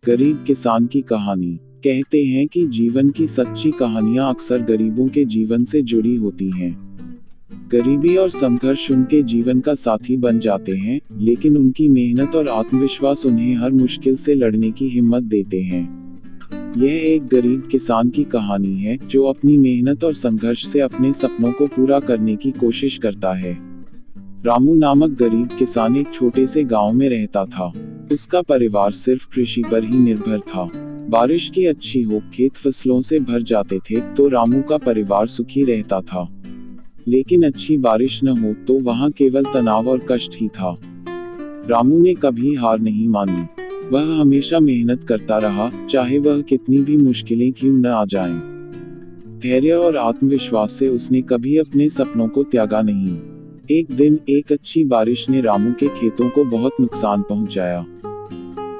गरीब किसान की कहानी। कहते हैं कि जीवन की सच्ची कहानियां अक्सर गरीबों के जीवन से जुड़ी होती हैं। गरीबी और संघर्ष उनके जीवन का साथी बन जाते हैं, लेकिन उनकी मेहनत और आत्मविश्वास उन्हें हर मुश्किल से लड़ने की हिम्मत देते हैं। यह एक गरीब किसान की कहानी है जो अपनी मेहनत और संघर्ष से अपने सपनों को पूरा करने की कोशिश करता है। रामू नामक गरीब किसान एक छोटे से गांव में रहता था। उसका परिवार सिर्फ कृषि पर ही निर्भर था। बारिश की अच्छी हो, खेत फसलों से भर जाते थे तो रामू का परिवार सुखी रहता था। लेकिन अच्छी बारिश न हो तो वहाँ केवल तनाव और कष्ट ही था। रामू ने कभी हार नहीं मानी। वह हमेशा मेहनत करता रहा, चाहे वह कितनी भी मुश्किलें क्यों न आ जाएं। धैर्य और आत्मविश्वास से उसने कभी अपने सपनों को त्यागा नहीं। एक दिन एक अच्छी बारिश ने रामू के खेतों को बहुत नुकसान पहुंचाया।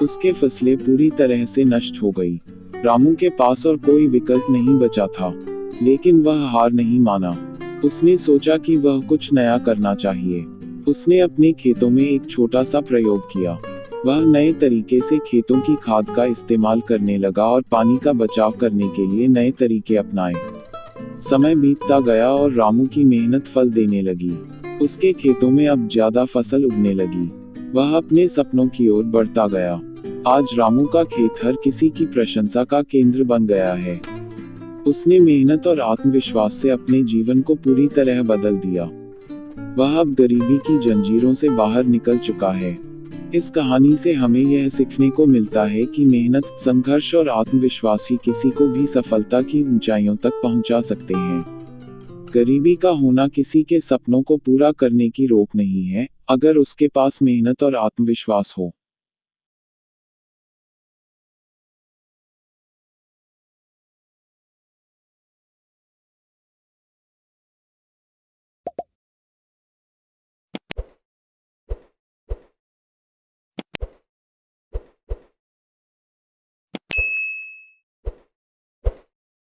उसके फसलें पूरी तरह से नष्ट हो गई। रामू के पास और कोई विकल्प नहीं बचा था, लेकिन वह हार नहीं माना। उसने सोचा कि वह कुछ नया करना चाहिए। उसने अपने खेतों में एक छोटा सा प्रयोग किया। वह नए तरीके से खेतों की खाद का इस्तेमाल करने लगा और पानी का बचाव करने के लिए नए तरीके अपनाए। समय बीतता गया और रामू की मेहनत फल देने लगी। उसके खेतों में अब ज्यादा फसल उगने लगी। वह अपने सपनों की ओर बढ़ता गया। आज रामू का खेत हर किसी की प्रशंसा का केंद्र बन गया है। उसने मेहनत और आत्मविश्वास से अपने जीवन को पूरी तरह बदल दिया। वह अब गरीबी की जंजीरों से बाहर निकल चुका है। इस कहानी से हमें यह सीखने को मिलता है कि मेहनत, संघर्ष और आत्मविश्वास ही किसी को भी सफलता की ऊंचाइयों तक पहुंचा सकते हैं। गरीबी का होना किसी के सपनों को पूरा करने की रोक नहीं है, अगर उसके पास मेहनत और आत्मविश्वास हो।